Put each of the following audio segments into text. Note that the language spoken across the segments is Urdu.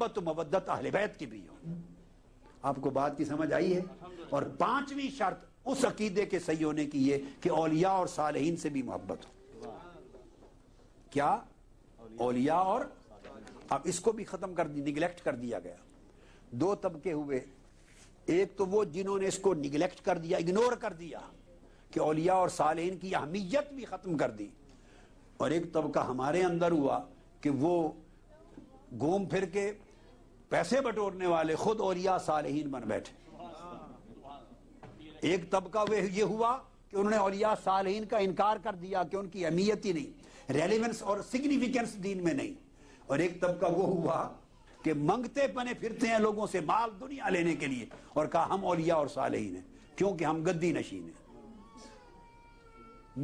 محبت و مودت اہل بیت کی بھی ہو۔ آپ کو بات کی سمجھ آئی ہے؟ اور پانچویں شرط اس عقیدے کے صحیح ہونے کی یہ کہ اولیاء اور صالحین سے بھی محبت ہو۔ کیا؟ اولیاء اور، اب اس کو بھی ختم کر دی، نگلیکٹ کر دیا گیا۔ دو طبقے ہوئے، ایک تو وہ جنہوں نے اس کو نگلیکٹ کر دیا، اگنور کر دیا کہ اولیاء اور صالحین کی اہمیت بھی ختم کر دی، اور ایک طبقہ ہمارے اندر ہوا کہ وہ گھوم پھر کے پیسے بٹورنے والے خود اولیاء صالحین بن بیٹھے۔ ایک طبقہ یہ ہوا کہ انہوں نے اولیاء صالحین کا انکار کر دیا کہ ان کی اہمیت ہی نہیں، ریلیونس اور سگنیفیکنس دین میں نہیں، اور ایک طبقہ وہ ہوا کہ منگتے پنے پھرتے ہیں لوگوں سے مال دنیا لینے کے لیے، اور کہا ہم اولیاء اور صالحین ہیں کیونکہ ہم گدی نشین ہیں۔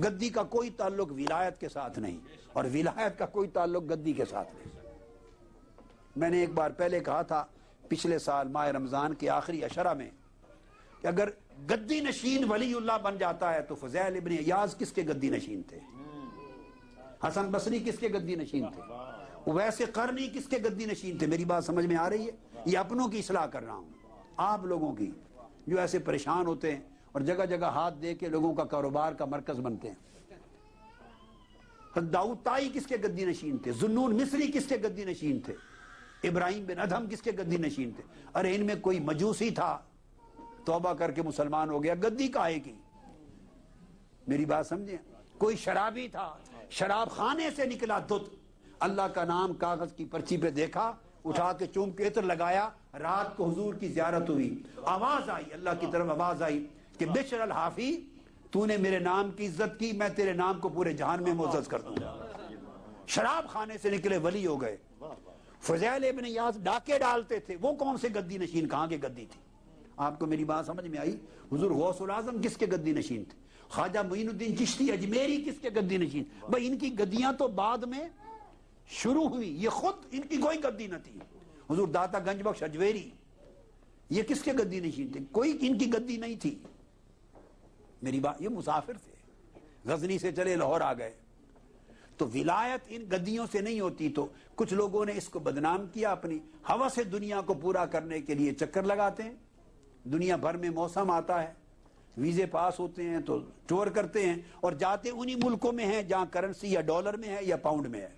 گدی کا کوئی تعلق ولایت کے ساتھ نہیں، اور ولایت کا کوئی تعلق گدی کے ساتھ نہیں۔ میں نے ایک بار پہلے کہا تھا پچھلے سال ماہ رمضان کے آخری عشرہ میں کہ اگر گدی نشین ولی اللہ بن جاتا ہے تو فضیل ابن عیاض کس کے گدی نشین تھے؟ حسن بصری کس کے گدی نشین تھے؟ ویسے قرنی کس کے گدی نشین تھے؟ میری بات سمجھ میں آ رہی ہے؟ یہ اپنوں کی اصلاح کر رہا ہوں، آپ لوگوں کی جو ایسے پریشان ہوتے ہیں اور جگہ جگہ ہاتھ دے کے لوگوں کا کاروبار کا مرکز بنتے ہیں۔ داؤد طائی کس کے گدی نشین تھے؟ ذوالنون مصری کس کے گدی نشین تھے؟ ابراہیم بن ادھم کس کے گدی نشین تھے؟ ارے ان میں کوئی مجوسی تھا، توبہ کر کے مسلمان ہو گیا، گدی کاہے کی؟ میری بات سمجھیں؟ کوئی شرابی تھا، شراب خانے سے نکلا دھت، اللہ کا نام کاغذ کی پرچی پہ دیکھا، اٹھا کے چوم کے عطر لگایا، رات کو حضور کی زیارت ہوئی، آواز آئی، اللہ کی طرف آواز آئی کہ بشر الحافی، تو نے میرے نام کی عزت کی، میں تیرے نام کو پورے جہان میں معزز کر دوں گا۔ شراب خانے سے نکلے ولی ہو گئے۔ فضیل ابن عیاض ڈاکے ڈالتے تھے، وہ کون سے گدی نشین، کہاں کے گدی تھی؟ آپ کو میری بات سمجھ میں آئی؟ حضور غوث العظم کس کے گدی نشین تھے؟ خواجہ معین الدین چشتی اجمیری کس کے گدی نشین؟ بھائی ان کی گدیاں تو بعد میں شروع ہوئی، یہ خود ان کی کوئی گدی نہ تھی۔ حضور داتا گنج بخش اجویری یہ کس کے گدی نشین تھے؟ کوئی ان کی گدی نہیں تھی۔ میری بات، یہ مسافر تھے، غزنی سے چلے لاہور آ گئے۔ تو ولایت ان گدیوں سے نہیں ہوتی، تو کچھ لوگوں نے اس کو بدنام کیا، اپنی ہوا سے دنیا کو پورا کرنے کے لیے چکر لگاتے ہیں، دنیا بھر میں موسم آتا ہے، ویزے پاس ہوتے ہیں تو ٹور کرتے ہیں، اور جاتے انہی ملکوں میں ہیں جہاں کرنسی یا ڈالر میں ہے یا پاؤنڈ میں ہے۔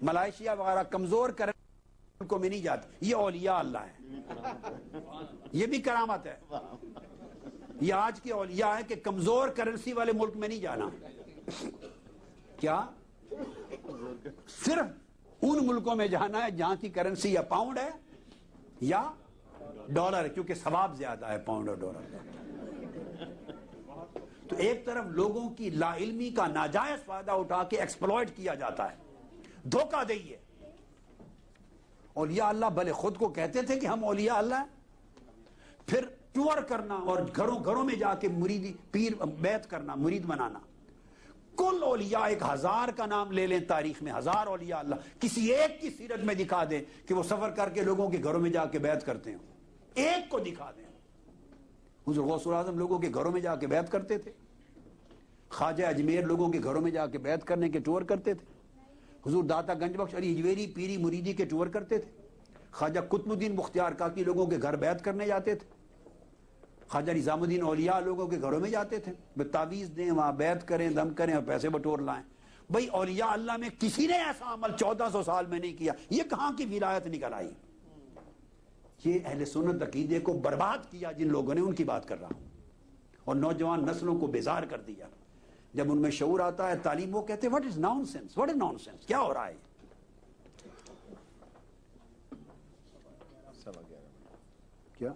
ملائیشیا وغیرہ کمزور کرنسی ملکوں میں نہیں جاتے، یہ اولیاء اللہ ہے، یہ بھی کرامت ہے۔ یہ آج کے اولیاء ہے کہ کمزور کرنسی والے ملک میں نہیں جانا۔ کیا؟ صرف ان ملکوں میں جانا ہے جہاں کی کرنسی یا پاؤنڈ ہے یا ڈالر ہے، کیونکہ ثواب زیادہ ہے پاؤنڈ اور ڈالر۔ تو ایک طرف لوگوں کی لا علمی کا ناجائز فائدہ اٹھا کے ایکسپلوئٹ کیا جاتا ہے، دھوکہ دہی ہے۔ اولیاء اللہ بھلے خود کو کہتے تھے کہ ہم اولیاء اللہ ہیں، پھر ٹور کرنا اور گھروں گھروں میں جا کے مریدی پیر بیعت کرنا، مرید بنانا۔ کل اولیاء 1000 کا نام لے لیں تاریخ میں، 1000 اولیاء اللہ کسی ایک کی سیرت میں دکھا دیں کہ وہ سفر کر کے لوگوں کے گھروں میں جا کے بیعت کرتے ہیں، ایک کو دکھا دیں۔ حضور غوث العظم لوگوں کے گھروں میں جا کے بیعت کرتے تھے، خواجہ اجمیر لوگوں کے گھروں میں جا کے بیعت کرنے کے ٹور کرتے تھے، حضور داتا گنج بخش علی اجویری پیری مریدی کے ٹور کرتے تھے، خواجہ قطب الدین بختیار کاکی لوگوں کے گھر بیعت کرنے جاتے تھے، خواجہ نظام الدین اولیاء لوگوں کے گھروں میں جاتے تھے، تعویذ دیں، وہاں بیعت کریں، دم کریں اور پیسے بٹور لائیں۔ بھئی اولیاء اللہ میں کسی نے ایسا عمل 1400 سال میں نہیں کیا، یہ کہاں کی ولایت نکل آئی؟ یہ اہل سنت عقیدے کو برباد کیا جن لوگوں نے، ان کی بات کر رہا ہوں، اور نوجوان نسلوں کو بیزار کر دیا۔ جب ان میں شعور آتا ہے، تعلیم، وہ کہتے ہیں what is nonsense, what is nonsense، کیا ہو رہا ہے؟ کیا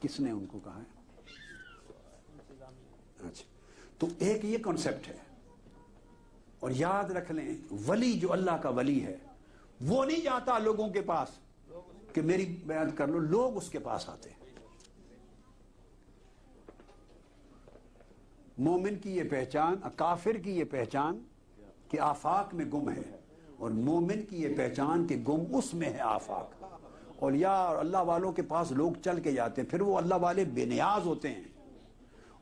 کس نے ان کو کہا ہے؟ اچھا، تو ایک یہ کنسپٹ ہے، اور یاد رکھ لیں ولی جو اللہ کا ولی ہے وہ نہیں جاتا لوگوں کے پاس کہ میری بیعت کر لو، لوگ اس کے پاس آتے ہیں۔ مومن کی یہ پہچان، کافر کی یہ پہچان کہ آفاق میں گم ہے، اور مومن کی یہ پہچان کہ گم اس میں ہے آفاق۔ اولیاء اور اللہ والوں کے پاس لوگ چل کے جاتے ہیں، پھر وہ اللہ والے بے نیاز ہوتے ہیں،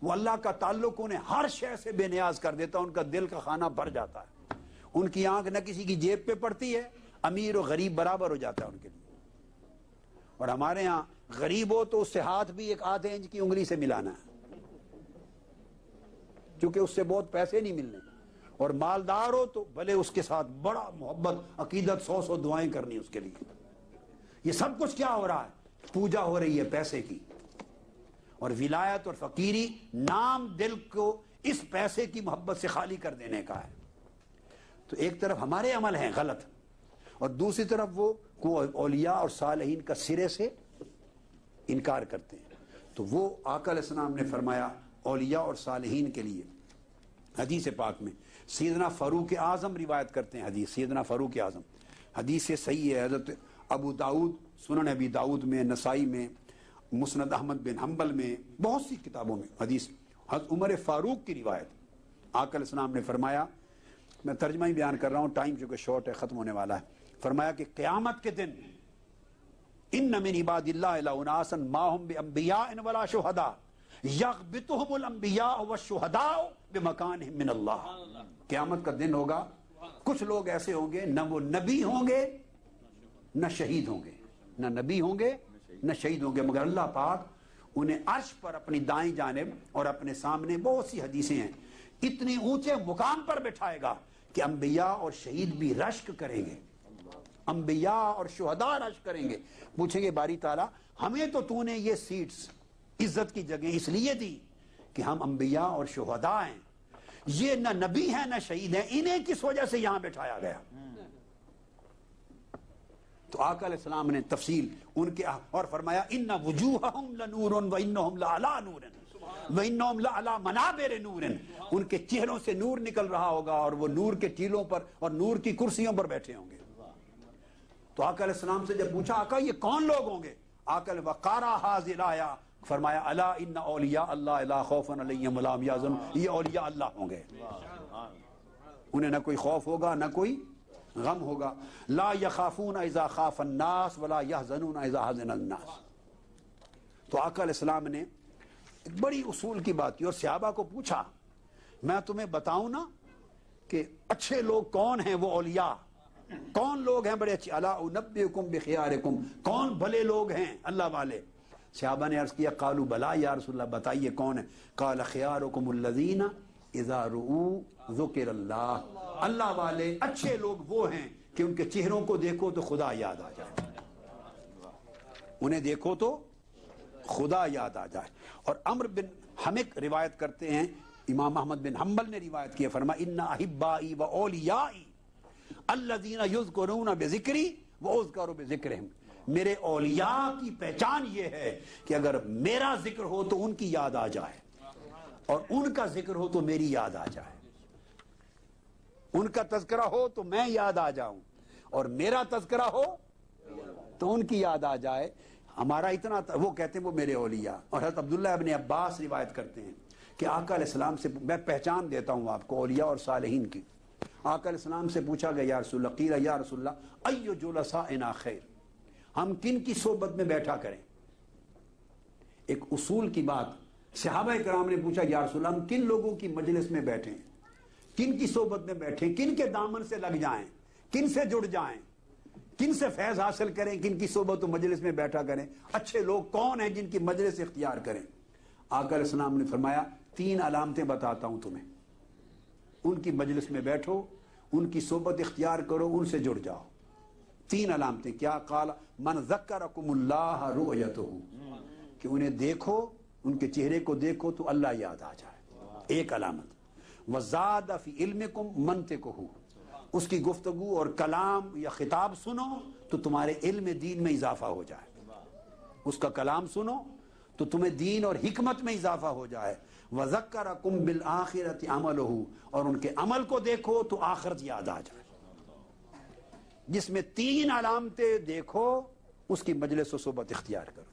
وہ اللہ کا تعلق انہیں ہر شے سے بے نیاز کر دیتا ہے، ان کا دل کا خانہ بھر جاتا ہے، ان کی آنکھ نہ کسی کی جیب پہ پڑتی ہے، امیر و غریب برابر ہو جاتا ہے ان کے لیے. اور ہمارے ہاں غریب ہو تو اس سے ہاتھ بھی ایک آدھے انچ کی انگلی سے ملانا ہے، کیونکہ اس سے بہت پیسے نہیں ملنے. اور مالدار ہو تو بھلے اس کے ساتھ بڑا محبت، عقیدت، 100 دعائیں کرنی اس کے لیے. یہ سب کچھ کیا ہو رہا ہے؟ پوجا ہو رہی ہے پیسے کی. اور ولایت اور فقیری نام دل کو اس پیسے کی محبت سے خالی کر دینے کا ہے. تو ایک طرف ہمارے عمل ہیں غلط، اور دوسری طرف وہ اولیاء اور صالحین کا سرے سے انکار کرتے ہیں. تو وہ آقا علیہ السلام نے فرمایا اولیاء اور صالحین کے لیے حدیث پاک میں سیدنا فاروق اعظم روایت کرتے ہیں. حدیث سیدنا فاروق اعظم، حدیث صحیح ہے. حضرت ابو داؤد، سنن ابی داؤد میں، نسائی میں، مسند احمد بن حنبل میں، بہت سی کتابوں میں حدیث. حضرت عمر فاروق کی روایت، آقا علیہ السلام نے فرمایا، میں ترجمہ ہی بیان کر رہا ہوں، ٹائم چونکہ شارٹ ہے، ختم ہونے والا ہے. فرمایا کہ قیامت کے دن ان من عباد اللہ الا اناسا ما هم بانبیاء ولا شہداء یغبطهم الانبیاء والشہداء بمکانہم من اللہ. قیامت کا دن ہوگا، کچھ لوگ ایسے ہوں گے نہ وہ نبی ہوں گے نہ شہید ہوں گے، نہ نبی ہوں گے نہ شہید ہوں گے، مگر اللہ پاک انہیں عرش پر اپنی دائیں جانب اور اپنے سامنے، بہت سی حدیثیں ہیں، اتنی اونچے مقام پر بٹھائے گا کہ انبیاء اور شہید بھی رشک کریں گے، انبیاء اور شہداء رشک کریں گے. پوچھیں گے باری تعالیٰ ہمیں تو نے یہ سیٹس، عزت کی جگہ اس لیے دی کہ ہم انبیاء اور شہداء ہیں، یہ نہ نبی ہیں نہ شہید ہیں، انہیں کس وجہ سے یہاں بٹھایا گیا؟ تو آقا علیہ السلام نے تفصیل ان کے اور فرمایا ان وجوہہم لنور وانہم لعلی نور وانہم لعلی منابر نور. ان کے چہروں سے نور نکل رہا ہوگا اور وہ نور کے ٹیلوں پر اور نور کی کرسیوں پر بیٹھے ہوں گے. تو آقا علیہ السلام سے جب پوچھا آقا یہ کون لوگ ہوں گے؟ آقا علیہ وقارا حاضر آیا، فرمایا الا ان اولیاء اللہ لا خوف علیہم ولا هم یحزنون. یہ اولیاء اللہ ہوں گے، انہیں نہ کوئی خوف ہوگا نہ کوئی غم ہوگا. لا یخافون اذا خاف الناس ولا یحزنون اذا حزن الناس. تو آقا علیہ السلام نے ایک بڑی اصول کی بات کی اور صحابہ کو پوچھا میں تمہیں بتاؤں نا کہ اچھے لوگ کون ہیں؟ وہ اولیاء کون لوگ ہیں بڑے اچھے؟ الا انبئکم بخیارکم، کون بھلے لوگ ہیں اللہ والے؟ صحابہ نے عرض کیا قالوا بلا یا رسول اللہ، بتائیے کون ہے؟ قال خیارکم الذین اذا رؤوا ذکر اللہ. اللہ والے اچھے لوگ وہ ہیں کہ ان کے چہروں کو دیکھو تو خدا یاد آ جائے، انہیں دیکھو تو خدا یاد آ جائے. اور عمرو بن حمق روایت کرتے ہیں، امام احمد بن حنبل نے روایت کیا، فرمایا ان احبائی و اولیائی الذین یذکرون بذکری و اذکر بذکرہم. میرے اولیاء کی پہچان یہ ہے کہ اگر میرا ذکر ہو تو ان کی یاد آ جائے، اور ان کا ذکر ہو تو میری یاد آ جائے. ان کا تذکرہ ہو تو میں یاد آ جاؤں، اور میرا تذکرہ ہو تو ان کی یاد آ جائے. ہمارا اتنا وہ کہتے ہیں وہ میرے اولیاء. اور حضرت عبداللہ ابن عباس روایت کرتے ہیں کہ آقا علیہ السلام سے میں پہچان دیتا ہوں آپ کو اولیاء اور صالحین کی. آقا علیہ السلام سے پوچھا گیا یا رسول اللہ، قیل یا رسول اللہ ای جلسائنا خیر، ہم کن کی صحبت میں بیٹھا کریں؟ ایک اصول کی بات، صحابہ کرام نے پوچھا یا رسول اللہ ہم کن لوگوں کی مجلس میں بیٹھیں، کن کی صحبت میں بیٹھیں، کن کے دامن سے لگ جائیں، کن سے جڑ جائیں، کن سے فیض حاصل کریں، کن کی صحبت و مجلس میں بیٹھا کریں؟ اچھے لوگ کون ہیں جن کی مجلس اختیار کریں؟ آقا علیہ السلام نے فرمایا 3 علامتیں بتاتا ہوں تمہیں، ان کی مجلس میں بیٹھو، ان کی صحبت اختیار کرو، ان سے جڑ جاؤ. 3 علامتیں کیا؟ قال من ذکرکم اللہ رؤیتہ، کہ انہیں دیکھو، ان کے چہرے کو دیکھو تو اللہ یاد آ جائے، ایک علامت. وزاد فی علمکم منطقہ، اس کی گفتگو اور کلام یا خطاب سنو تو تمہارے علم دین میں اضافہ ہو جائے، اس کا کلام سنو تو تمہیں دین اور حکمت میں اضافہ ہو جائے. وذکرکم بالآخرۃ عملہ، اور ان کے عمل کو دیکھو تو آخرت یاد آ جائے. جس میں 3 علامتیں دیکھو اس کی مجلس و صحبت اختیار کرو.